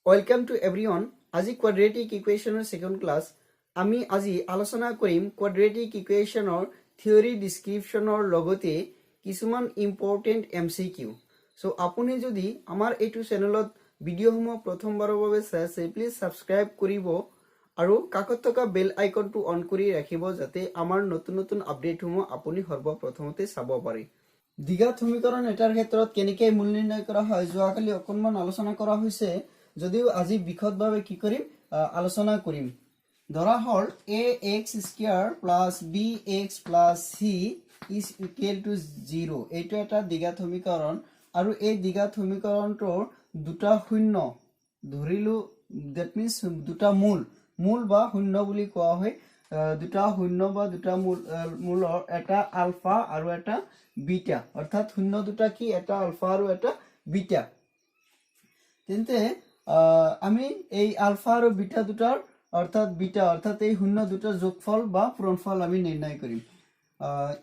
Welcome to everyone. আজি quadratic equationৰ second class. আমি আজি আলোচনা কৰিম quadratic equationৰ theory descriptionৰ লগতে কিছুমান important MCQ. So আপুনি যদি আমাৰ এইটো চেনেলত ভিডিঅ'সমূহ প্ৰথমবাৰৰ বাবে চাই আছে প্লিজ সাবস্ক্ৰাইব কৰিব আৰু কাষত থকা বেল আইকনটো অন কৰি ৰাখিব যাতে আমাৰ নতুন নতুন আপডেটসমূহ আপুনি সৰ্বপ্ৰথমতে চাব পাৰে। দ্বিঘাত সমীকৰণ এটাৰ ক্ষেত্ৰত কেনেকৈ মূল নিৰ্ণয় কৰা হয় যোৱাকালি অকণমান আলোচনা কৰা হৈছে যদিও আজি বিশদভাৱে কি কৰিম আলোচনা কৰিম। ধৰা হল ax square plus bx plus c is equal two 0 এইটো এটা দ্বিঘাত সমীকৰণ আৰু এই দ্বিঘাত সমীকৰণটোৰ দুটা শূন্য ধৰিলো দ্যাট মিন্স দুটা মূল বা শূন্য বুলি কোৱা হয় দুটা শূন্য বা দুটা মূলৰ এটা আলফা আৰু এটা বিটা অৰ্থাৎ শূন্য দুটা কি এটা আলফা আৰু এটা বিটা তেন্তে আমি এই আলফা আৰু বিটা দুটাৰ অৰ্থাৎ এই শূন্য দুটাৰ যোগফল বা পূৰণফল আমি নিৰ্ণয় কৰিম।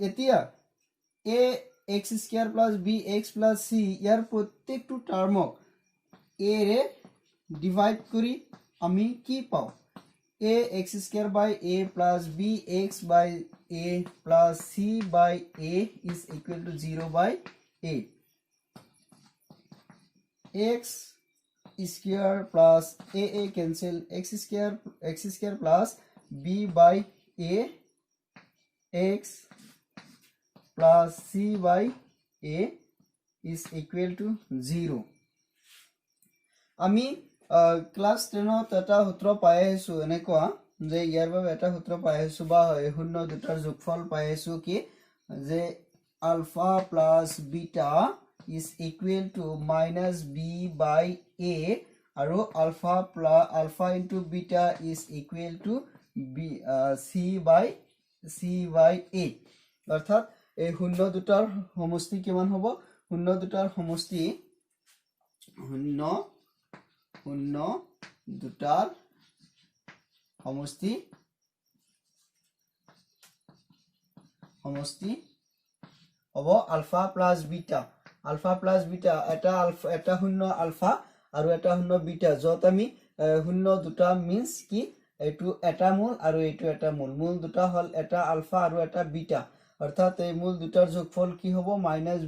এতিয়া a x square plus b x plus c ইয়াৰ প্ৰত্যেকটো টাৰ্মক a ৰে ডিভাইড কৰি আমি কি পাওঁ a x square by a plus b x by a plus c by a is equal to 0 by a. x square plus a cancel x square plus b by a x plus c by a is equal to 0. আমি class 10ত এটা সূত্ৰ পাই আছো এনেকুৱা যে ইয়াৰ বাবে এটা সূত্ৰ পাই আছো বা শূন্য দুটাৰ যোগফল পাই আছো কি যে alpha plus beta is equal to minus b by a আৰু alpha into beta is equal to c by a অৰ্থাৎ এই শূন্য দুটাৰ সমষ্টি কিমান হ'ব শূন্য দুটাৰ সমষ্টি শূন্য দুটাৰ সমষ্টি হ'ব আলফা প্লাস বিটা এটা শূন্য আলফা আৰু এটা শূন্য বিটা যত আমি শূন্য দুটা মিন্স কি এইটো এটা মূল আৰু এইটো এটা মূল দুটা হল এটা আলফা আৰু এটা বিটা অৰ্থাৎ এই মূল দুটাৰ যোগফল কি হ'ব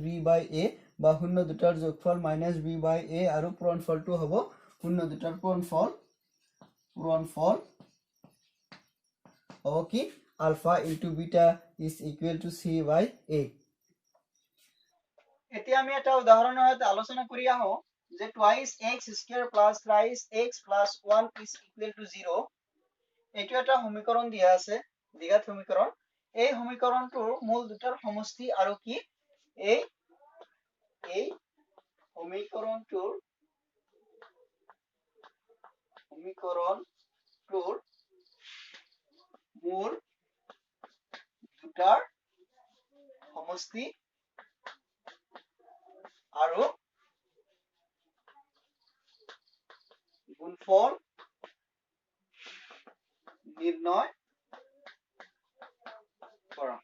-b by a বা শূন্য দুটাৰ যোগফল -b by a আৰু পূৰণফলটো হ'ব শূন্য দুটাৰ পূৰণফল হ'ব কি alpha into beta is equal to c by a। এতিয়া আমি এটা উদাহৰণৰ সৈতে আলোচনা কৰি আহো যে twice x square plus thrice x plus 1 is equal to 0 এইটো এটা সমীকৰণ দিয়া আছে দ্বিঘাত সমীকৰণ এই সমীকৰণটোৰ মূল দুটাৰ সমষ্টি আৰু কি এই সমীকৰণটোৰ মূল দুটাৰ সমষ্টি আৰু গুণফল নিৰ্ণয় কৰা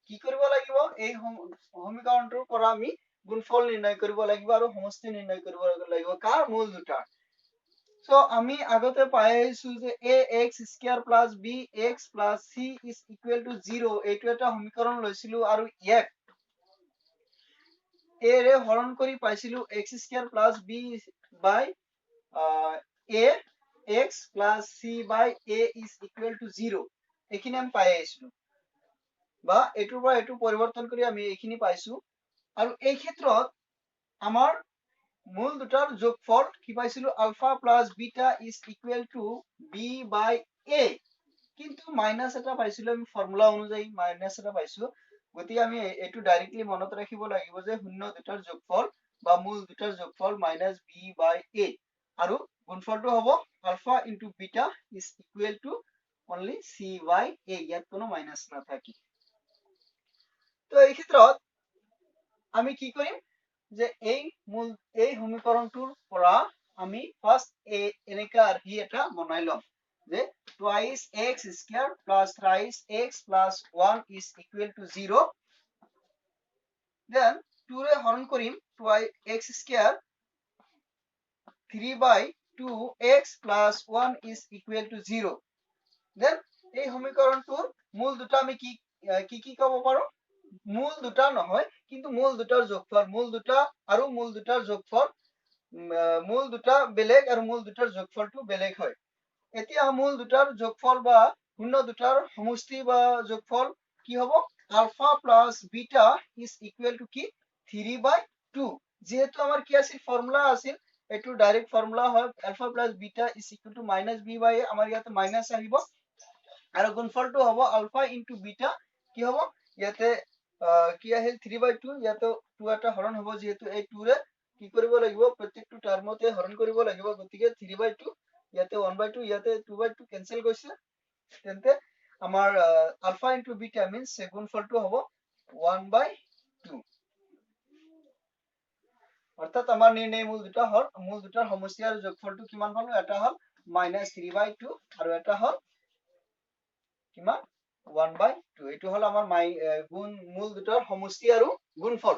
কি কৰিব লাগিব এই সমীকৰণটোৰ পৰা আমি গুণফল নিৰ্ণয় কৰিব লাগিব আৰু সমষ্টি নিৰ্ণয় কৰিব লাগিব কাৰ মূল দুটাৰ সো আমি আগতে পাই আছো যে ax square plus bx plus c is equal to 0 এইটো এটা সমীকৰণ লৈছিলো আৰু ইয়াক a ৰে হৰণ কৰি পাইছিলো x square plus b by a x plus c by a is equal to 0 এইখিনি আমি পাই আইছো বা এটুৰ পৰা এটু পৰিৱৰ্তন কৰি আমি এইখিনি পাইছো আৰু এই ক্ষেত্ৰত আমাৰ মূল দুটাৰ যোগফল কি পাইছিলো alpha plus beta is equal to b by a কিন্তু মাইনাস এটা পাইছিলো আমি ফৰ্মুলা অনুযায়ী মাইনাস এটা পাইছো গতিকে আমি এটু ডাইৰেক্টলি মনত ৰাখিব লাগিব যে শূন্য দুটাৰ যোগফল বা মূল দুটাৰ যোগফল -b by a আৰু গুণফলটো হ'ব alpha into beta is equal to only c by a ইয়াত কোনো মাইনাস নাথাকি তো এই ক্ষেত্ৰত আমি কি কৰিম যে এই সমীকৰণটোৰ পৰা আমি ফাৰ্স্ট এনেকা আৰ্হি এটা বনাই লম যে twice x square plus thrice x plus 1 is equal to 0 then 2 ৰে হৰণ কৰিম twice x square 3/2x plus 1 is equal to 0. Then এই সমীকৰণটোৰ মূল দুটা আমি কি ক'ব পাৰো? মূল দুটা নহয়, কিন্তু মূল দুটাৰ যোগফল, মূল দুটা আৰু মূল দুটাৰ যোগফল, মূল দুটা বেলেগ আৰু মূল দুটাৰ যোগফলটো বেলেগ হয়। এতিয়া মূল দুটাৰ যোগফল বা শূন্য দুটাৰ সমষ্টি বা যোগফল কি হ'ব? Alpha plus beta is equal to কি? 3/2। যেহেতু আমাৰ কি আছিল? ফৰ্মুলা আছিল, এইটো ডাইৰেক্ট ফৰ্মুলা হয়, alpha plus beta is equal to minus B by A. আমাৰ ইয়াতে মাইনাস আহিব আৰু গুণফলটো হ'ব আলফা ইনটু বিটা। কি হ'ব? ইয়াতে কি আহিল? 3/2, ইয়াতে 2 এটা হৰণ হ'ব, যেহেতু এই 2 ৰে কি কৰিব লাগিব? প্ৰত্যেকটো টাৰ্মতে হৰণ কৰিব লাগিব, গতিকে 3/2, ইয়াতে 1/2, ইয়াতে 2/2 কেনসেল গৈছে। তেন্তে আমাৰ আলফা ইনটু বিটা মিন্স গুণফলটো হ'ব 1/2। অর্থাৎ আমার নির্ণয় মূল দুটা হল, মূল দুটার সমষ্টি আর যোগফলটো কিমান হল? এটা হল -3/2 আৰু এটা হল কিমান? 1/2। এইটো হল আমাৰ মূল দুটাৰ সমষ্টি আৰু গুণফল।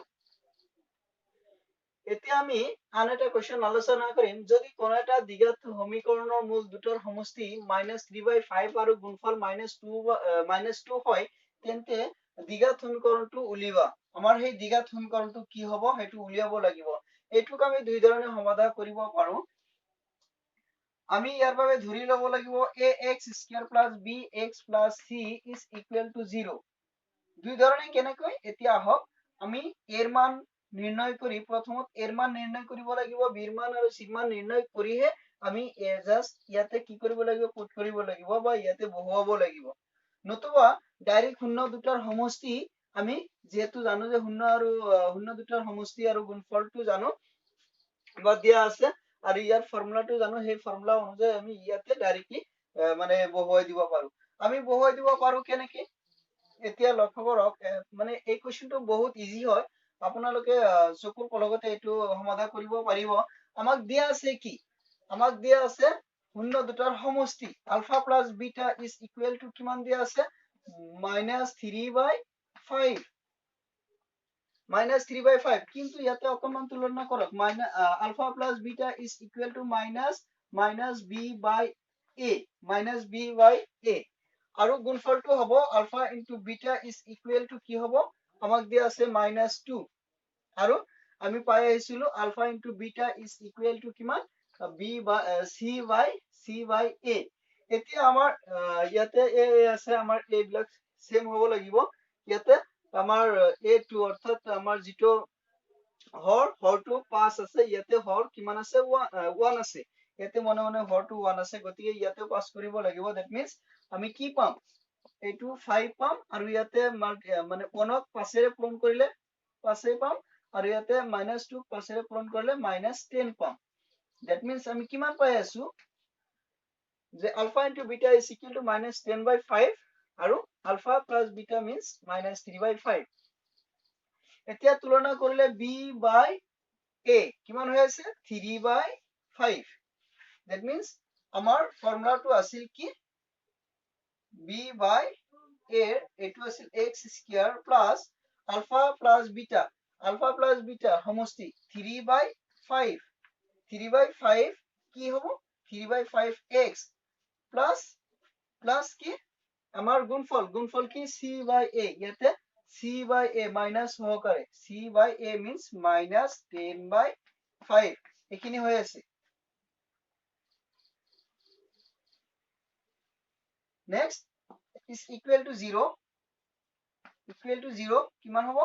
এতিয়া আমি আন এটা কোৱেশ্চন আলোচনা কৰিম। যদি কোনো এটা দ্বিঘাত সমীকৰণৰ মূল দুটাৰ সমষ্টি -3/5 আৰু গুণফল -2 হয়, তেন্তে দ্বিঘাত সমীকৰণটো উলিওৱা। আমাৰ সেই দ্বিঘাত সমীকৰণটো কি হ'ব? সেইটো উলিয়াব লাগিব। এইটোক আমি দুই ধৰণে সমাধান কৰিব পাৰো। আমি ইয়াৰ বাবে ধৰি ল'ব লাগিব ax² + bx + c is equal to 0। দুই ধৰণে কেনেকৈ? এতিয়া আহক আমি এৰ মান নিৰ্ণয় কৰি, প্ৰথমত এৰ মান নিৰ্ণয় কৰিব লাগিব, বিৰ মান আৰু চিৰ মান নিৰ্ণয় কৰিহে আমি জাস্ট ইয়াতে কি কৰিব লাগিব? পুট কৰিব লাগিব বা ইয়াতে বহুৱাব লাগিব। নতুবা ডাইৰেক্ট শূন্য দুটাৰ সমষ্টি আমি যেহেতু জানো যে শূন্য দুটাৰ সমষ্টি আৰু গুণফলটো জানো বা দিয়া আছে, আৰু ইয়াৰ ফৰ্মুলাটো জানো, সেই ফৰ্মুলা অনুযায়ী আমি ইয়াতে ডাইৰেক্টলি মানে বহুৱাই দিব পাৰো। আমি বহুৱাই দিব পাৰো কেনেকে? এতিয়া লক্ষ্য কৰক, মানে এই কোৱেশ্চনটো বহুত ইজি হয়, আপোনালোকে চকুৰ পলকতে এইটো সমাধান কৰিব পাৰিব। আমাক দিয়া আছে কি? আমাক দিয়া আছে শূন্য দুটাৰ সমষ্টি alpha plus beta is equal to কিমান দিয়া আছে? -3/5। -3/5, কিন্তু ইয়াতে অকমান তুলনা কৰক, alpha plus beta is equal to -b/a, আৰু গুণফলটো হ'ব alpha into beta is equal to কি হ'ব? আমাক দিয়া আছে -2, আৰু আমি পাই আহিছিলো alpha into beta is equal to কিমান? c/a। এতিয়া আমাৰ ইয়াতে a আছে, আমাৰ এইবিলাক সেম হ'ব লাগিব। ইয়াতে আমাৰ a2, অৰ্থাৎ আমাৰ যিটো হৰটো 5 আছে, ইয়াতে হৰ কিমান আছে? 1 আছে। ইয়াতে মনে মনে হৰটো 1 আছে, গতিকে ইয়াতে পাস কৰিব লাগিব। দ্যাট মিন্স আমি কি পাম? এইটো 5 পাম, আৰু ইয়াতে মানে 1ক 5ৰে পূৰণ কৰিলে 5 পাম, আৰু ইয়াতে -2 5ৰে পূৰণ কৰিলে -10 পাম। দ্যাট মিন্স আমি কিমান পাই আছো? যে alpha into beta is equal to -10/5, আৰু আলফা প্লাস বিটা মিন্স -3/5। এতিয়া তুলনা কৰিলে b/a কিমান হৈ আছে? 3/5। দ্যাট মিন্স আমাৰ ফৰ্মুলাটো আছিল কি? b/a এইটো আছিল x² plus alpha plus beta, alpha plus beta সমষ্টি 3/5। 3/5 কি হ'ব? 3/5x প্লাস কি? আমাৰ গুণফল কি? c/a। ইয়াতে c/a মাইনাস সহকাৰে, c/a means -10/5। এইখিনি হৈ আছে। নেক্সট is equal to 0, কিমান হ'ব?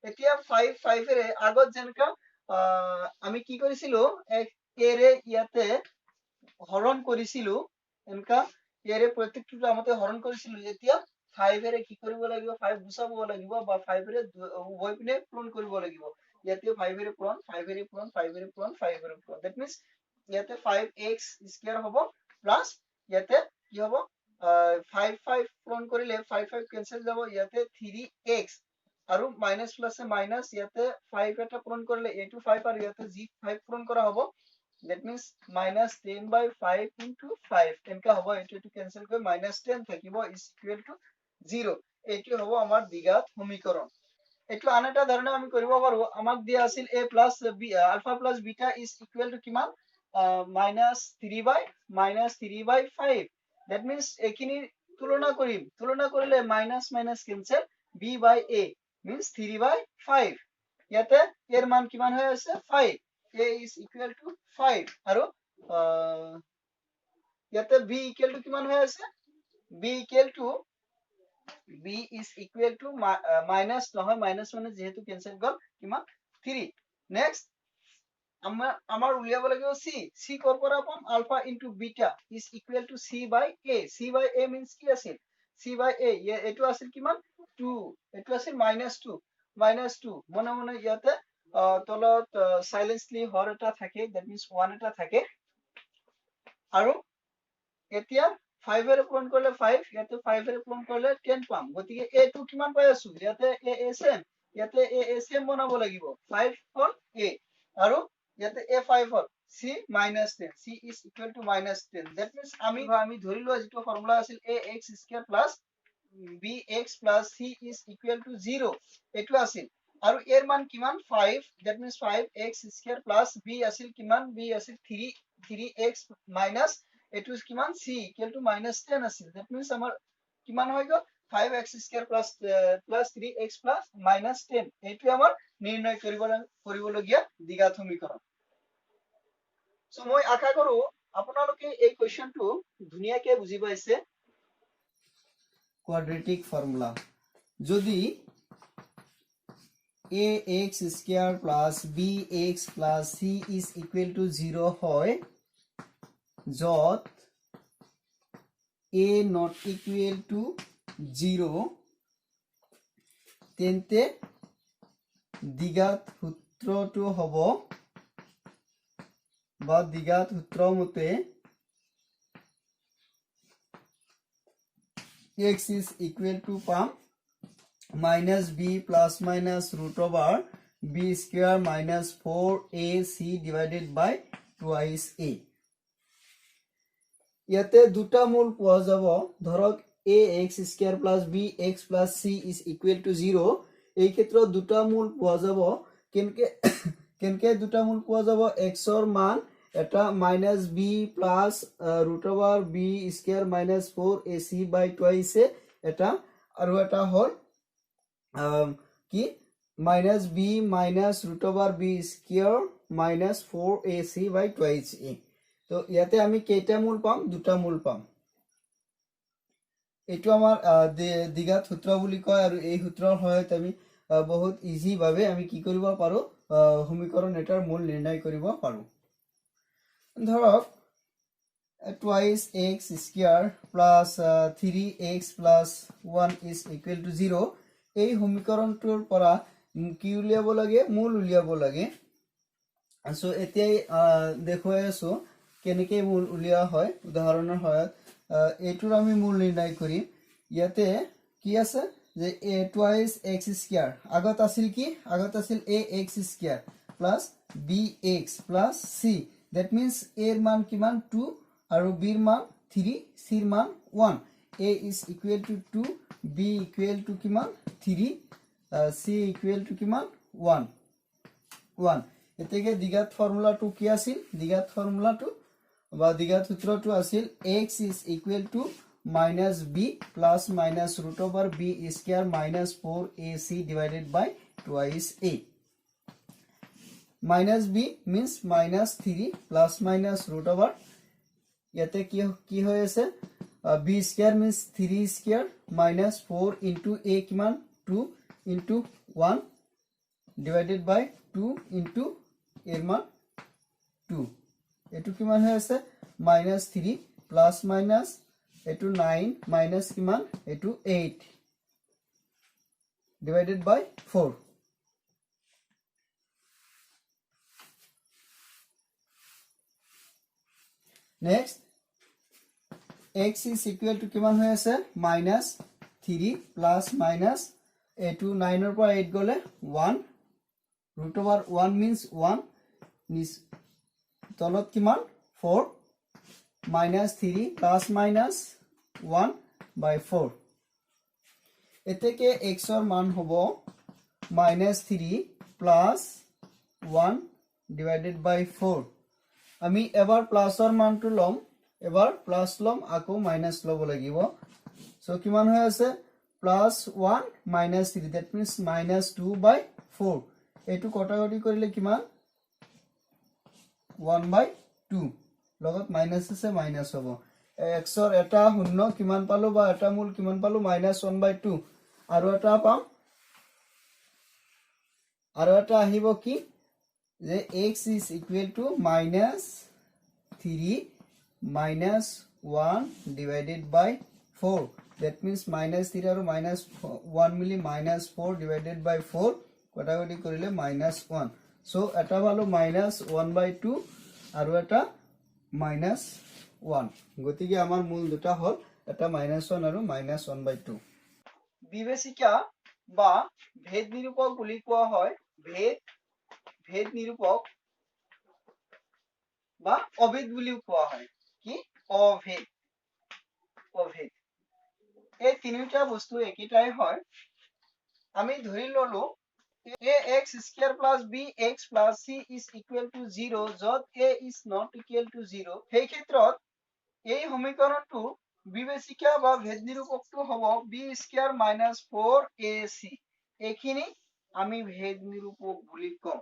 এতিয়া 5 এৰে আগত যেনেকা আমি কি কৰিছিলো? এৰে ইয়াতে হৰণ কৰিছিলো, এনেকা এৰে প্ৰত্যেকটো টাৰ্মতে হৰণ কৰিছিলো। এতিয়া 5 এৰে কি কৰিব লাগিব? 5 গুচাব লাগিব, বা 5 এৰে উভয় পিনে পূৰণ কৰিব লাগিব। ইয়াতে 5 এৰে পূৰণ, 5 এৰে পূৰণ, 5 এৰে পূৰণ, 5 এৰে পূৰণ। দ্যাট মিন্স ইয়াতে 5x² হ'ব, প্লাস ইয়াতে কি হ'ব? 5 পূৰণ কৰিলে 5 কেনসেল যাব, ইয়াতে 3x, আৰু মাইনাস প্লাসে মাইনাস, ইয়াতে 5 এটা পূৰণ কৰিলে এইটো 5, আৰু ইয়াতে যি 5 পূৰণ কৰা হ'ব। দ্যাট মিন্স -10/5 into 5 এনেকা হ'ব। এইটো কেনসেল কৰি -10 থাকিব, ইজ ইকুৱেল টু 0। এইটো হ'ব আমাৰ দ্বিঘাত সমীকৰণ। এইটো আন এটা ধৰণে আমি কৰিব পাৰো। আমাক দিয়া আছিল a plus b alpha plus beta is equal to কিমান? -3/5 that means এখিনি তুলনা কৰিম তুলনা কৰিলে minus minus cancel b/a means 3/5 ইয়াতে এর মান কিমান হৈ আছে 5 a is equal to 5 আৰু ইয়াতে b equal to কিমান হৈ আছে b is equal to minus নহয় মাইনাস মানে যেহেতু কেনসেল গল কিমান 3 নেক্সট আমার উলিয়াব লাগিব c কৰ পৰা পাম alpha into beta is equal to c/a means কি আছিল c/a এটো আছিল কিমান 2 এটো আছিল -2 মনে মনে ইয়াতে তলত সাইলেন্সলি হৰ এটা থাকে that means 1 এটা থাকে আৰু এতিয়া 5 এৰে পূৰণ কৰিলে 5 ইয়াতে 5 এৰে পূৰণ কৰিলে 10 পাম গতিকে a টো কিমান পাই আছো ইয়াতে a same বনাব লাগিব 5 হল a আৰু ইয়াতে a5 hall c -10 c is equal to -10 that means আমি ধৰিলো যেটো ফৰ্মুলা আছিল ax² + bx + c is equal to 0 এটো আছিল আৰু এর মান কিমান 5 that means 5x² + b আছিল কিমান b আছিল 3x minus এটো কিমান c equal to -10 আছিল that means আমাৰ কিমান হৈ গল 5x² plus 3x plus -10 এইটো আমাৰ নিৰ্ণয় কৰিবলগীয়া দ্বিঘাত সমীকৰণ সো মই আশা কৰো আপোনালোকে এই কোৱেশ্চনটো ধুনিয়াকে বুজি পাইছে কোৱাড্ৰেটিক ফৰ্মুলা যদি ax² plus bx plus c is equal to 0 হয় যত a not equal to 0 তেন্তে দ্বিঘাত সূত্ৰটো হ'ব বা দ্বিঘাত সূত্র মতে x is equal to পাম -b plus minus root over b square minus 4ac divided by twice a ইয়াতে দুটা মূল পোৱা যাব ধৰক ax² plus bx plus c is equal to 0 এই ক্ষেত্ৰত দুটা মূল পোৱা যাব কেনকে দুটা মূল পোৱা যাব x ৰ মান এটা -b plus root over b square minus 4ac by twice এটা আৰু এটা হ'ল কি -b minus root over b square minus 4ac by twice a তো ইয়াতে আমি কেইটা মূল পাম দুটা মূল পাম এটো আমাৰ দ্বিঘাত সূত্ৰ বুলি কয় আৰু এই সূত্ৰৰ সহায়ত আমি বহুত ইজি ভাবে আমি কি কৰিব পাৰো সমীকৰণ এটাৰ মূল নিৰ্ণয় কৰিব পাৰো ধৰক twice x² plus 3x plus 1 is equal to 0 এই সমীকৰণটোৰ পৰা কি উলিয়াব লাগে মূল উলিয়াব লাগে সো এতিয়াই দেখুৱাই আছো কেনেকৈ মূল উলিয়া হয় উদাহৰণৰ সহায়ত এটোৰ আমি মূল নিৰ্ণয় কৰিম ইয়াতে কি আছে যে a twice x² আগত আছিল কি আগত আছিল ax² plus bx plus c that means a এর মান কিমান 2 আৰু b এর মান 3 c এর মান 1 a is equal to 2 b equal to কিমান 3 c equal to কিমান 1 এতেকে দ্বিঘাত ফৰ্মুলাটো কি আছিল দ্বিঘাত ফৰ্মুলাটো বা দ্বিঘাত সূত্ৰটো আছিল x is equal to -b plus minus root over b square minus 4ac divided by twice a -b means -3 plus minus root over ইয়াতে কি হৈ আছে b square means 3 square minus 4 into a কিমান 2 into 1 divided by 2 into এর মান 2 এটো কিমান হৈ আছে -3 plus minus এটো 9 minus কিমান এটো 8 divided by 4 next x is equal to কিমান হৈ আছে -3 plus minus এটো 9 ৰ পৰা 8 গলে 1 root over 1 means 1 তলত কিমান 4 -3 plus minus 1 by 4 এতেকে x ৰ মান হ'ব -3 plus 1 divided by 4 আমি এবাৰ প্লাছৰ মানটো লম এবাৰ প্লাছ লম আকৌ মাইনাস লব লাগিব সো কিমান হৈ আছে +1 -3 that means -2/4 এটো কটাকটি কৰিলে কিমান 1/2 লগত মাইনাস আছে মাইনাস হ'ব x ৰ এটা শূন্য কিমান পালো বা এটা মূল কিমান পালো -1/2 আৰু এটা পাম আৰু এটা আহিব কি যে x is equal to -3 -1 divided by 4 that means -3 আৰু -1 মিলি -4 divided by 4 কটাকটি কৰিলে -1 so এটা ভালো -1/2 আৰু এটা -1 গতিকে আমাৰ মূল দুটা হল এটা -1 আৰু -1/2 বিবেচিকা বা ভেদ নিৰূপক বুলি কোৱা হয় ভেদ নিৰূপক বা অভেদ বুলিও কোৱা হয় কি অভেদ এই তিনিটা বস্তু একেটাই হয় আমি ধৰি ললো ax square plus bx plus c is equal to 0 যত a is not equal to 0 সেই ক্ষেত্ৰত এই সমীকৰণটো বিবেচিকা বা ভেদ নিৰূপকটো হ'ব b square minus 4ac এইখিনি আমি ভেদ নিৰূপক বুলি কম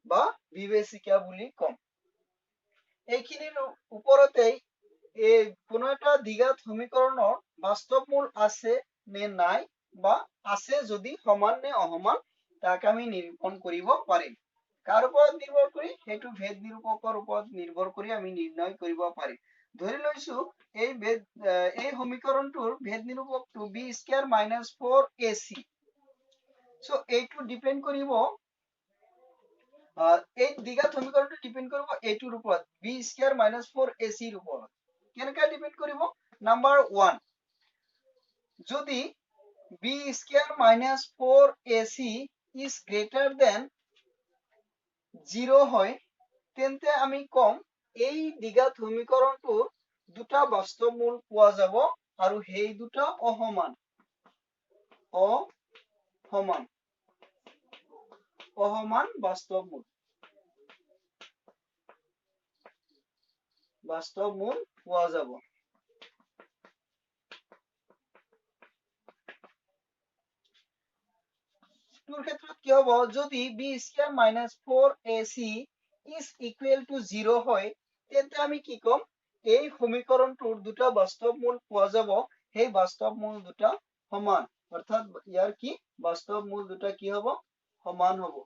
বা বিবেচিকা বুলি কম এইখিনিৰ ওপৰতেই এই কোনো এটা দ্বিঘাত সমীকৰণৰ বাস্তৱ মূল আছে নে নাই বা আছে যদি সমান নে অসমান তাক আমি নিৰূপণ কৰিব পাৰিম কাৰ ওপৰত নিৰ্ভৰ কৰি হেতু ভেদ নিৰূপকৰ ওপৰত নিৰ্ভৰ কৰি আমি নিৰ্ণয় কৰিব পাৰিম ধৰি লৈছো এই সমীকৰণটোৰ ভেদ নিৰূপকটো b square minus 4ac so এইটো ডিপেন্ড কৰিব এই দ্বিঘাত সমীকৰণটো ডিপেন্ড কৰিব এইটোৰ ওপৰত b square minus 4ac ৰ ওপৰত কেনেকৈ ডিপেন্ড কৰিব নাম্বাৰ 1 যদি b square minus 4ac is greater than 0 হয় তেন্তে আমি কম এই দ্বিঘাত সমীকৰণটোৰ দুটা বাস্তৱ মূল পোৱা যাব আৰু সেই দুটা অসমান বাস্তৱ মূল পোৱা যাব তোৰ ক্ষেত্ৰত কি হ'ব যদি b square minus 4ac is equal to 0 হয় তেন্তে আমি কি কম এই সমীকৰণটোৰ দুটা বাস্তৱ মূল পোৱা যাব সেই বাস্তৱ মূল দুটা সমান অৰ্থাৎ ইয়াৰ কি বাস্তৱ মূল দুটা কি হ'ব সমান হ'ব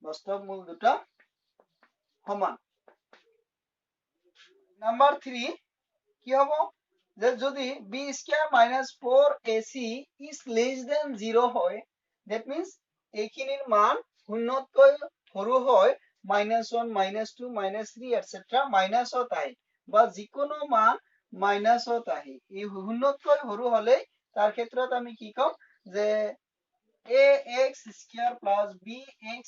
বাস্তৱ মূল দুটা সমান নাম্বার 3 কি হ'ব যে যদি b square minus 4ac is less than 0 হয় that means এইখিনিৰ মান শূন্যতকৈ সৰু হয় -1 -2 -3 etc মাইনাসত আহে বা যিকোনো মান মাইনাসত আহে এই শূন্যতকৈ সৰু হলে তাৰ ক্ষেত্ৰত আমি কি কম যে ax square plus bx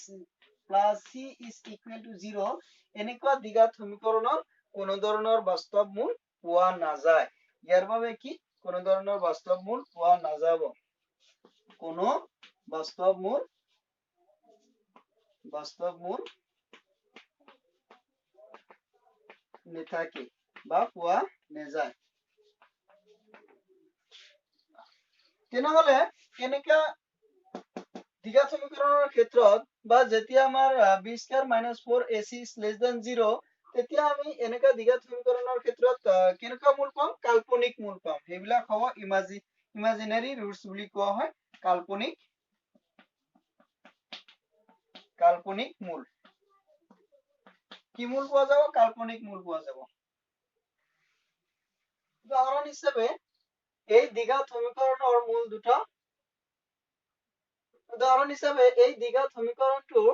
plus c is equal to 0 এনেকুৱা দ্বিঘাত সমীকৰণৰ কোনো ধৰণৰ বাস্তৱ মূল পোৱা নাযায় ইয়াৰ বাবে কি কোনো ধৰণৰ বাস্তৱ মূল পোৱা নাযাব কোনো বাস্তৱ মূল নেথাকে বা পোৱা নাযায় তেনেহলে এনেকা দ্বিঘাত সমীকৰণৰ ক্ষেত্ৰত বা যেতিয়া আমাৰ b square minus 4ac is less than 0 তেতিয়া আমি এনেকা দ্বিঘাত সমীকৰণৰ ক্ষেত্ৰত কেনেকা মূল পাম কাল্পনিক মূল পাম সেইবিলাক হ'ব ইমাজিনাৰী ৰুটস বুলি কোৱা হয় কাল্পনিক মূল কি মূল পোৱা যাব কাল্পনিক মূল পোৱা যাব উদাহৰণ হিচাপে এই দ্বিঘাত সমীকৰণৰ মূল দুটা উদাহৰণ হিচাপে এই দ্বিঘাত সমীকৰণটোৰ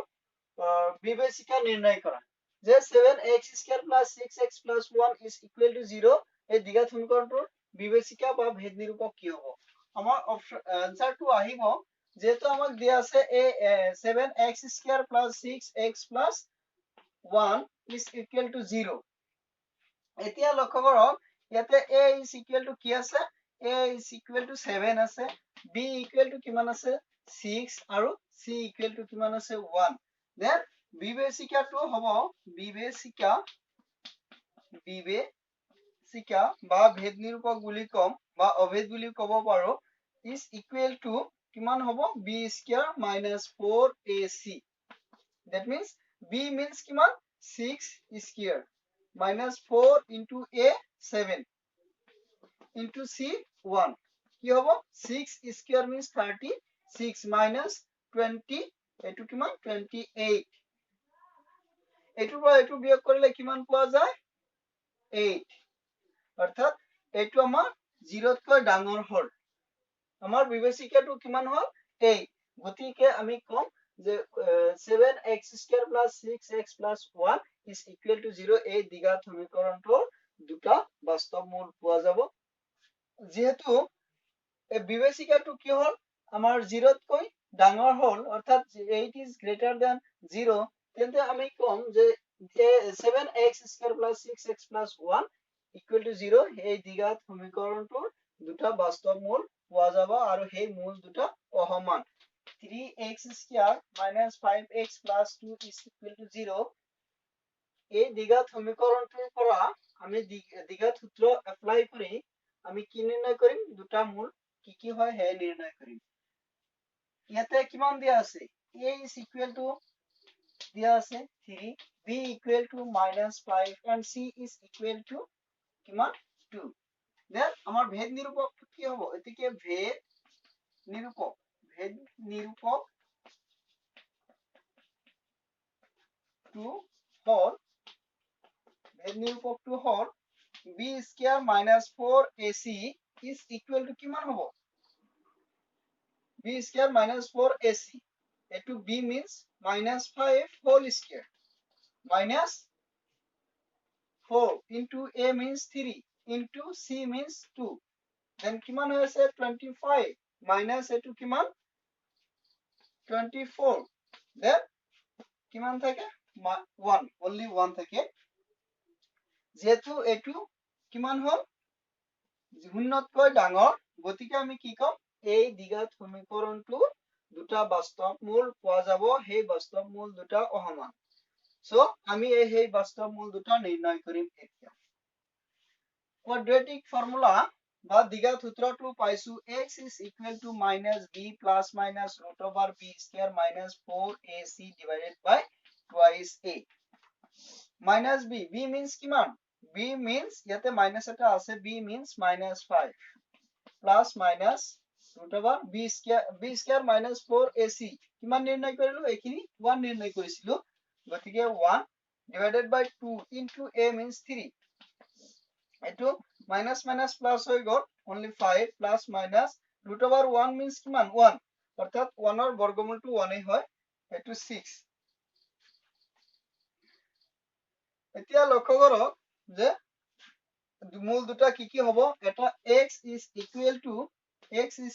বিবেচিকা নিৰ্ণয় কৰা যে 7x square plus 6x plus 1 is equal to 0 এই দ্বিঘাত সমীকৰণটোৰ বিবেচিকা বা ভেদ নিৰূপক কি হ'ব আমাৰ আনসাৰটো আহিব যেটো আমাক দিয়া আছে 7x square plus 6x plus 1 is equal to 0 এতিয়া লক্ষ্য কৰক ইয়াতে a is equal to কি আছে a is equal to 7 আছে b equal to কিমান আছে 6 আৰু c equal to কিমান আছে 1 দেন বিবেচিকাটো হ'ব বিবেচিকা বা ভেদ নিৰূপক বুলি কম বা অভেদ বুলি ক'ব পাৰো is equal to কিমান হ'ব b square minus 4ac. that means b means কিমান 6 square minus 4 into a 7 into c 1 কি হ'ব 6 square means 36 minus 20 এইটো কিমান 28 এইটোৰ পৰা এইটো বিয়োগ কৰিলে কিমান পোৱা যায় 8 অৰ্থাৎ এইটো আমাৰ 0 তকৈ ডাঙৰ হ'ল আমাৰ বিবেচিকাটো কিমান হ'ল 8 গতিকে আমি কম যে 7x square plus 6x plus 1 is equal to 0 এই দ্বিঘাত সমীকৰণটোৰ দুটা বাস্তৱ মূল পোৱা যাব যেহেতু এই বিবেচিকাটো কি হ'ল আমাৰ 0 তকৈ ডাঙৰ হ'ল অৰ্থাৎ 8 is greater than 0 তেন্তে আমি কম যে 7x square plus 6x plus 1 equal to 0 এই দ্বিঘাত সমীকৰণটোৰ দুটা বাস্তৱ মূল পোৱা যাব আৰু সেই মূল দুটা অসমান 3x square minus 5x plus 2 is equal to 0 এই দ্বিঘাত সমীকৰণটোৰ পৰা আমি দ্বিঘাত সূত্ৰ এপ্লাই কৰি আমি কি নিৰ্ণয় কৰিম দুটা মূল কি হয় হে নিৰ্ণয় কৰিম ইয়াতে কিমান দিয়া আছে a is equal to দিয়া আছে 3 b equal to minus 5 and c is equal to কিমান 2 দেন আমাৰ ভেদ নিৰূপকটো কি হ'ব এতিকে ভেদ নিৰূপক to hall b square minus 4ac is equal to কিমান হ'ব b square minus 4ac এইটো b means minus 5 whole square minus 4 into a means 3 into c means 2 then কিমান হৈ আছে 25 minus এইটো কিমান 24 then কিমান থাকে 1 only 1 থাকে যেহেতু এইটো কিমান হল শূন্যতকৈ ডাঙৰ গতিকে আমি কি কম এই দ্বিঘাত সমীকৰণটো দুটা বাস্তৱ মূল পোৱা যাব সেই বাস্তৱ মূল দুটা অসমান সো আমি এই বাস্তৱ মূল দুটা নিৰ্ণয় কৰিম এতিয়া quadratic formula বা দ্বিঘাত সূত্ৰটো পাইছো x is equal to minus b plus minus root over b square minus 4ac divided by twice a minus b means কিমান b means ইয়াতে minus এটা আছে b means minus 5 plus minus root over b square minus 4ac কিমান নিৰ্ণয় কৰিলো এখিনি 1 নিৰ্ণয় কৰিছিলো গতিকে 1 divided by 2 into a means 3 এটো minus minus plus হৈ গল only 5 plus minus root over 1 means কিমান 1 অৰ্থাৎ 1 ৰ বৰ্গমূলটো 1 এই হয় এটো 6 এতিয়া লক্ষ্য কৰক যে মূল দুটা কি হ'ব এটা x is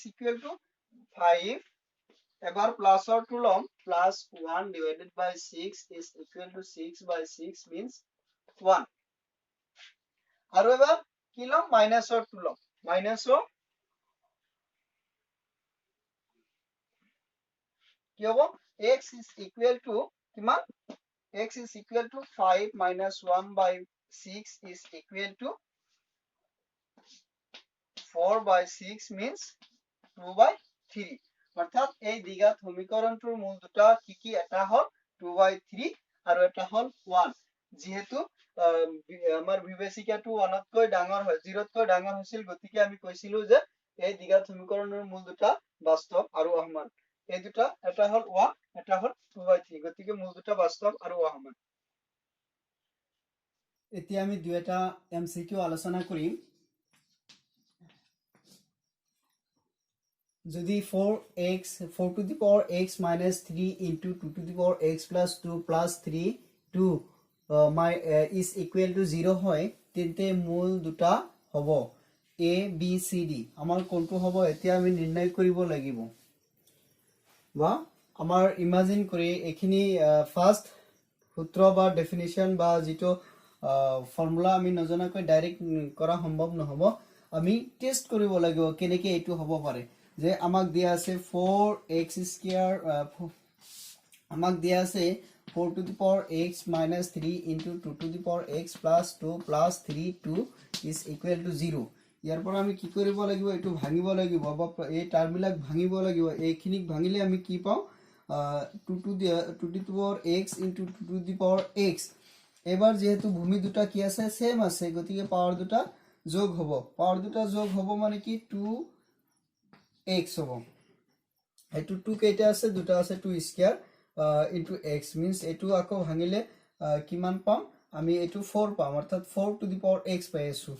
equal to 5 এবাৰ প্লাসৰ টু লম plus 1 divided by 6 is equal to 6 by 6 means 1 আৰু এবাৰ কি লম মাইনাসৰ টু লম মাইনাসৰ কি হ'ব x is equal to কিমান x is equal to 5 minus 1 by 6 is equal to 4 by 6 means 2 by 3 অর্থাৎ এই দ্বিঘাত সমীকৰণটোৰ মূল দুটা কি এটা হল 2 by 3 আৰু এটা হল 1 যেহেতু আমাৰ বিবেচিকাটো 1 তকৈ ডাঙৰ হয় 0 তকৈ ডাঙৰ হৈছিল গতিকে আমি কৈছিলো যে এই দ্বিঘাত সমীকৰণৰ মূল দুটা বাস্তৱ আৰু অসমান এই দুটা এটা হল 1 এটা হল 2 by 3 গতিকে মূল দুটা বাস্তৱ আৰু অসমান এতিয়া আমি দুটা এমসিকিউ আলোচনা কৰিম যদি 4 to the power x minus 3 into 2 to the power x plus 2 plus 3 2 is equal to 0 হয় তেন্তে মূল দুটা হ'ব a b c d আমাৰ কোনটো হ'ব এতিয়া আমি নিৰ্ণয় কৰিব লাগিব বা আমাৰ ইমাজিন কৰি এখিনি ফাৰ্স্ট সূত্ৰ বা ডেফিনিশন বা যেটো ফৰ্মুলা আমি নজনাকৈ ডাইৰেক্ট কৰা সম্ভৱ নহব আমি টেস্ট কৰিব লাগিব কেনেকৈ এটো হ'ব পাৰে যে আমাক দিয়া আছে 4x square আমাক দিয়া আছে 4 to the power x minus 3 into 2 to the power x plus 2 plus 3 2 is equal to 0 ইয়াৰ পৰা আমি কি কৰিব লাগিব এটো ভাঙিব লাগিব বা এই টাৰ্মবিলাক ভাঙিব লাগিব এইখিনিক ভাঙিলে আমি কি পাও 2 to the power x into 2 to the power x এবাৰ যেহেতু ভূমি দুটা কি আছে সেম আছে গতিকে পাৱাৰ দুটা যোগ হ'ব পাৱাৰ দুটা যোগ হ'ব মানে কি 2x হ'ব এটো 2 কেইটা আছে দুটা আছে 2 স্কয়াৰ into x means এটো আকৌ ভাঙিলে কিমান পাম আমি এটো 4 পাম অৰ্থাৎ 4 to the power x পাই আছো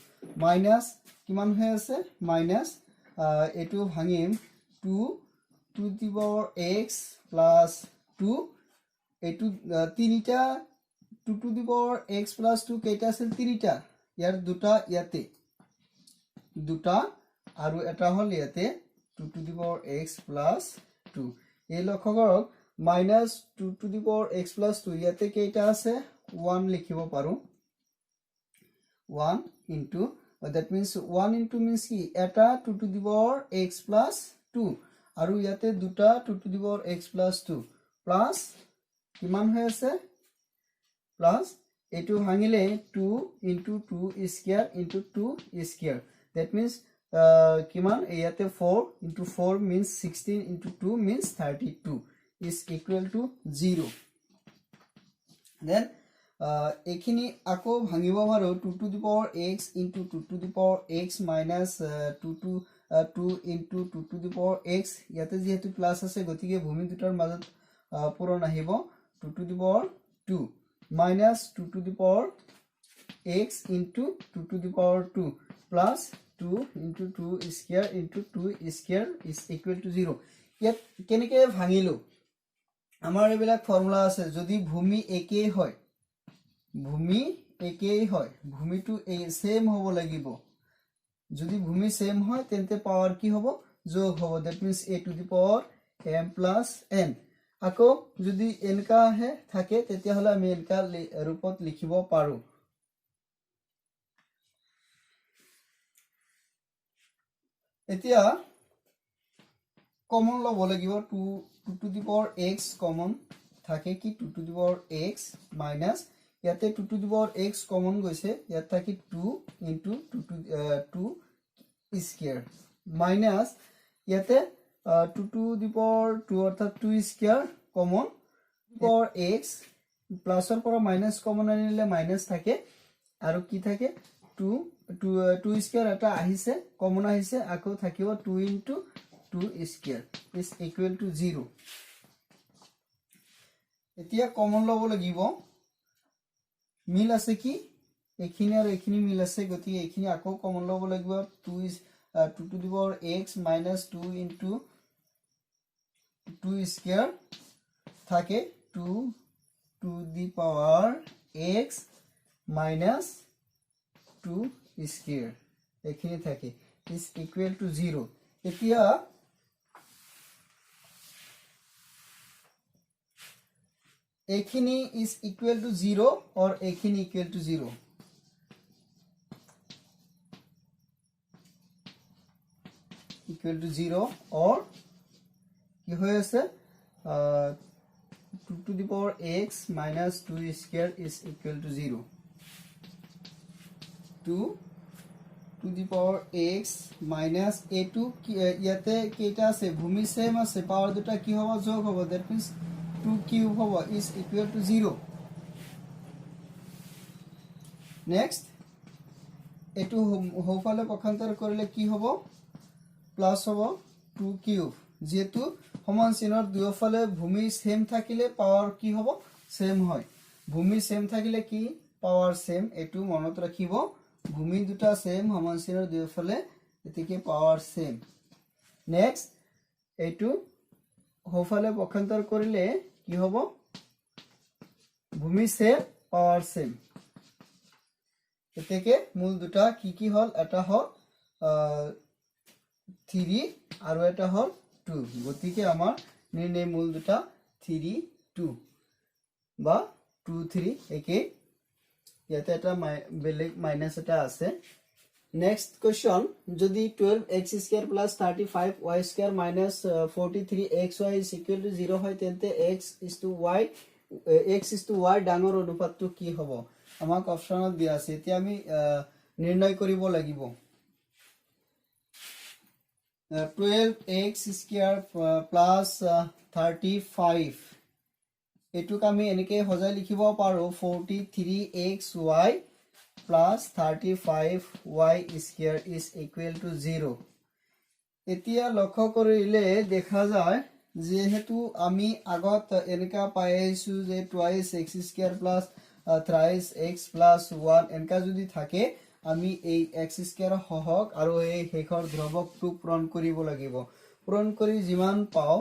মাইনাস কিমান হৈ আছে মাইনাস এটো ভাঙিম 2 to the power x plus 2 এটো তিনিটা 2 to the power x plus 2 কেইটা আছে তিনিটা ইয়াৰ দুটা ইয়াতে দুটা আৰু এটা হল ইয়াতে 2 to the power x plus 2 এই লক্ষ্য কৰক minus 2 to the power x plus 2 ইয়াতে কেইটা আছে 1 লিখিব পাৰো 1 into that means 1 into means কি এটা 2 to the power x plus 2 আৰু ইয়াতে দুটা 2 to the power x plus 2 plus কিমান হৈ আছে plus এটো ভাঙিলে 2 into 2 square into 2 square that means কিমান ইয়াতে 4 into 4 means 16 into 2 means 32 is equal to 0 then এখিনি আকো ভাঙিব পাৰো 2 to the power x into 2 to the power x minus 2 into 2 to the power x ইয়াতে যেহেতু প্লাস আছে গতিকে ভূমি দুটাৰ মাজত পূৰণ আহিব 2 to the power 2 minus 2 to the power x into 2 to the power 2 plus 2 into 2 square into 2 square is equal to 0 ইয়াত কেনেকৈ ভাঙিলো আমাৰ এবিলাক ফৰ্মুলা আছে যদি ভূমি একেই হয় ভূমিটো সেম হ'ব লাগিব যদি ভূমি সেম হয় তেন্তে পাৱাৰ কি হ'ব যোগ হ'ব that means a to the power m plus n আকৌ যদি এনেকা আহে থাকে তেতিয়া হলে আমি এনেকা ৰূপত লিখিব পাৰো এতিয়া কমন লব লাগিব 2 to the power x common থাকে কি 2 to the power x minus ইয়াতে 2 to the power x common গৈছে ইয়াত থাকে 2 into 2 square minus ইয়াতে 2 to the power 2 অর্থাৎ 2 স্কয়ার কমন power x প্লাসৰ পৰা মাইনাস কমন আনিলে মাইনাস থাকে আৰু কি থাকে 2 স্কয়ার এটা আহিছে কমন আহিছে আকৌ থাকিব 2 into 2 square is equal to 0 এতিয়া কমন লব লাগিব মিল আছে কি এখিনি আৰু এখিনি মিল আছে গতি এখিনি আকৌ কমন লব লাগিব 2 to the power x minus 2 into 2 square থাকে 2 to the power x minus 2 square এখিনি থাকে is equal to 0 এতিয়া এখিনি is equal to 0 or এখিনি equal to 0 equal to 0 or কি হৈ আছে 2 to the power x minus 2 square is equal to 0 2 to the power x minus a2 ইয়াতে কেইটা আছে ভূমি সেম আছে পাৱাৰ দুটা কি হ'ব যোগ হ'ব that means 2 cube হ'ব is equal to 0 next এটো হোফালে পক্ষান্তৰ কৰিলে কি হ'ব প্লাস হ'ব 2 cube যেহেতু সমান চিনৰ দুয়োফালে ভূমি সেম থাকিলে পাৱাৰ কি হ'ব সেম হয় ভূমি সেম থাকিলে কি পাৱাৰ সেম এটো মনত ৰাখিব ভূমি দুটা সেম সমান চিনৰ দুয়োফালে এতিকে পাৱাৰ সেম নেক্সট এটো হোফালে পক্ষান্তৰ কৰিলে কি হ'ব ভূমি সেম পাৱাৰ সেম এতিকে মূল দুটা কি হল এটা হল 3 আৰু এটা হল 2 গতিকে আমাৰ নিৰ্ণয় মূল দুটা 3 2 বা 2 3 একে ইয়াতে এটা বেলেগ মাইনাস এটা আছে নেক্সট কোয়েশ্চন যদি 12x² plus 35y² minus 43xy is equal two 0 হয় তেন্তে x:y ডাঙৰ অনুপাতটো কি হ'ব আমাক অপচনত দিয়া আছে এতিয়া আমি নিৰ্ণয় কৰিব লাগিব 12x² প্লাস 35 এটুক আমি এনেকৈ হজাই লিখিব পাৰো 43xy plus 35y² is equal to 0 এতিয়া লক্ষ্য কৰিলে দেখা যায় যেহেতু আমি আগত এনেকা পাই আইছো যে twice x² plus thrice x plus 1 এনেকা যদি থাকে আমি এই x² হহক আৰু এই হেখৰ ধ্ৰুৱকটো পূৰণ কৰিব লাগিব পূৰণ কৰি যিমান পাও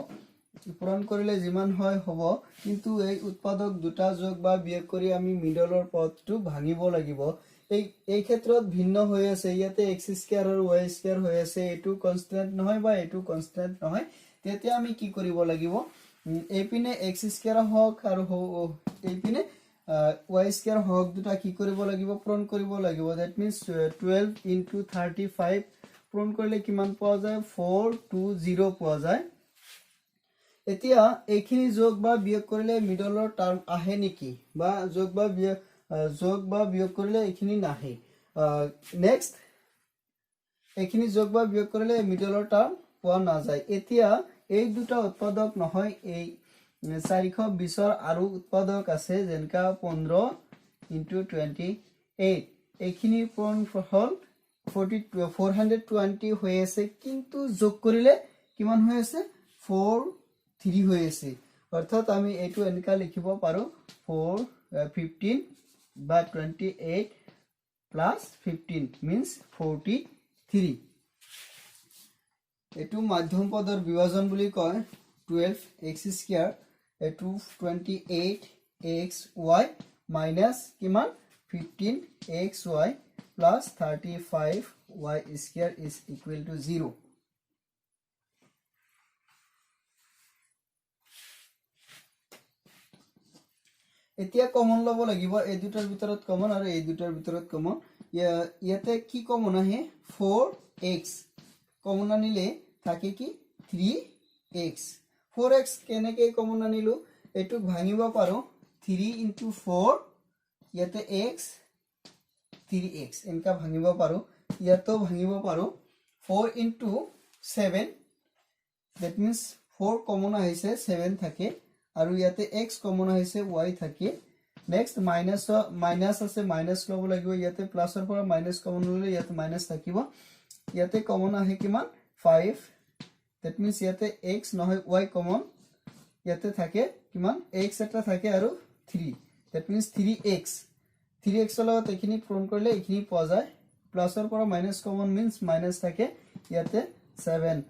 পূৰণ কৰিলে যিমান হয় হ'ব কিন্তু এই উৎপাদক দুটা যোগ বা বিয়োগ কৰি আমি মিডলৰ পদটো ভাঙিব লাগিব এই ক্ষেত্ৰত ভিন্ন হৈ আছে ইয়াতে x² আৰু y² হৈ আছে এটো কনস্ট্যান্ট নহয় বা এটো কনস্ট্যান্ট নহয় তেতিয়া আমি কি কৰিব লাগিব এইপিনে x² হওক আৰু এইপিনে y² হওক দুটা কি কৰিব লাগিব পূৰণ কৰিব লাগিব দ্যাট মিন্স 12 into 35 পূৰণ কৰিলে কিমান পোৱা যায় 420 পোৱা যায় এতিয়া এইখিনি যোগ বা বিয়োগ কৰিলে মিডলৰ টাৰ্ম আহে নেকি বা যোগ বা বিয়োগ কৰিলে এইখিনি নাহে নেক্সট এইখিনি যোগ বা বিয়োগ কৰিলে মিডলৰ টাৰ্ম পোৱা নাযায় এতিয়া এই দুটা উৎপাদক নহয় এই 420 আৰু উৎপাদক আছে যেনকা 15 into 28 এইখিনি পূৰণ হল 420 হৈ আছে কিন্তু যোগ কৰিলে কিমান হৈ আছে 43 হৈ আছে অৰ্থাৎ আমি এটো এনেকা লিখিব পাৰো 15 বা 28 plus 15 means 43 এটো মধ্যম পদৰ বিভাজন বুলি কয় 12x² এটো 28xy minus কিমান 15xy plus 35y² is equal to 0 এতিয়া কমন লব লাগিব এই দুটাৰ ভিতৰত কমন আৰু এই দুটাৰ ভিতৰত কমন ইয়াতে কি কমন আহে 4x কমন আনিলে থাকে কি 3x 4x কেনেকৈ কমন আনিলো এটুক ভাঙিব পাৰো 3 into 4 ইয়াতে x 3x এনেকা ভাঙিব পাৰো ইয়াতো ভাঙিব পাৰো 4 into 7 that means 4 কমন আহিছে 7 থাকে আৰু ইয়াতে x কমন আহিছে y থাকে নেক্সট মাইনাস আছে মাইনাস লব লাগিব ইয়াতে প্লাসৰ পৰা মাইনাস কমন ললে ইয়াতে মাইনাস থাকিব ইয়াতে কমন আহে কিমান 5 that means ইয়াতে x নহয় y কমন ইয়াতে থাকে কিমান x এটা থাকে আৰু 3 that means 3x লগত এখিনি পূৰণ কৰিলে এখিনি পোৱা যায় প্লাসৰ পৰা মাইনাস কমন means মাইনাস থাকে ইয়াতে 7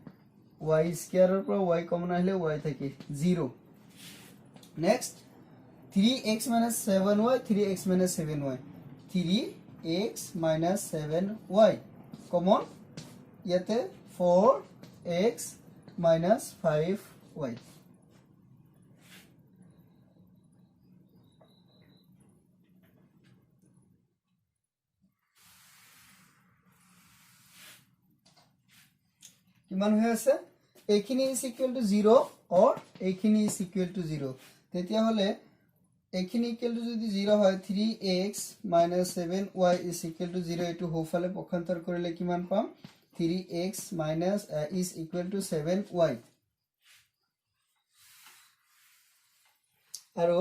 y² ৰ পৰা y কমন আহিলে y থাকে 0 next 3x minus 7y 3x minus 7y 3x minus 7y common yate 4x minus 5y কিমান হৈ আছে এইখিনি is equal to 0 or এইখিনি is equal to 0 তেতিয়া হলে এইখিনি ইকুৱেল টু যদি 0 হয় 3x minus 7y is equal to 0 এটো হোফালে পক্ষান্তৰ কৰিলে কিমান পাম 3x minus is equal to 7y আৰু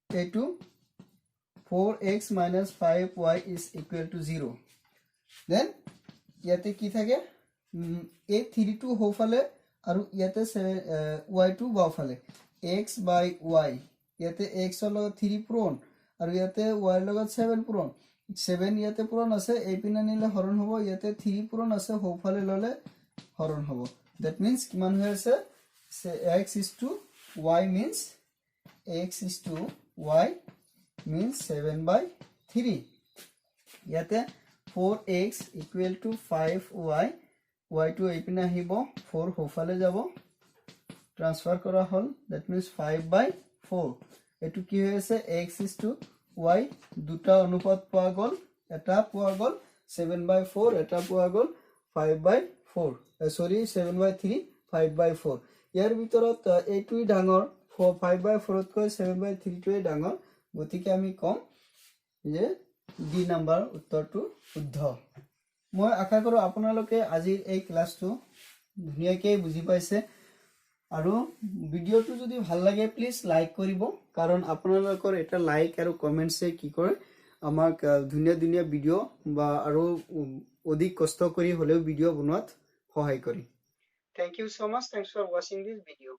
এটো 4x minus 5y is equal to 0 then ইয়াতে কি থাকে এই 3 টো হোফালে আৰু ইয়াতে y টো বাওফালে x by y ইয়াতে x ৰ লগত 3 পূৰণ আৰু ইয়াতে y ৰ লগত 7 পূৰণ 7 ইয়াতে পূৰণ আছে এই পিনে নিলে হৰণ হ'ব ইয়াতে 3 পূৰণ আছে হোফালে ললে হৰণ হ'ব that means কিমান হৈ আছে x is to y means 7 by 3 ইয়াতে 4x equal to 5y y to এই পিনে আহিব 4 হোফালে যাব ট্রান্সফার করা হল that means 5 by 4 এটু কি হয়েছে x is to y দুটা অনুপাত পোৱা গল এটা পোৱা গল 7/4 এটা পোৱা গ'ল 5/4 সৰি 7/3 5/4 ইয়াৰ ভিতৰত এইটোই ডাঙৰ 5/4 তকৈ 7/3 টোৱে ডাঙৰ গতিকে আমি কম যে ডি নাম্বাৰ উত্তৰটো শুদ্ধ মই আশা কৰো আপোনালোকে আজিৰ এই ক্লাছটো ধুনীয়াকৈ বুজি পাইছে আৰু ভিডিওটো যদি ভাল লাগে প্লিজ লাইক কৰিব কাৰণ আপোনালোকৰ এটা লাইক আৰু কমেন্টছে কি কৰে আমাক ধুনীয়া ধুনীয়া ভিডিও বা আৰু অধিক কষ্ট কৰি হলেও ভিডিও বনোৱাত সহায় কৰে Thank you so much. Thanks for watching this video.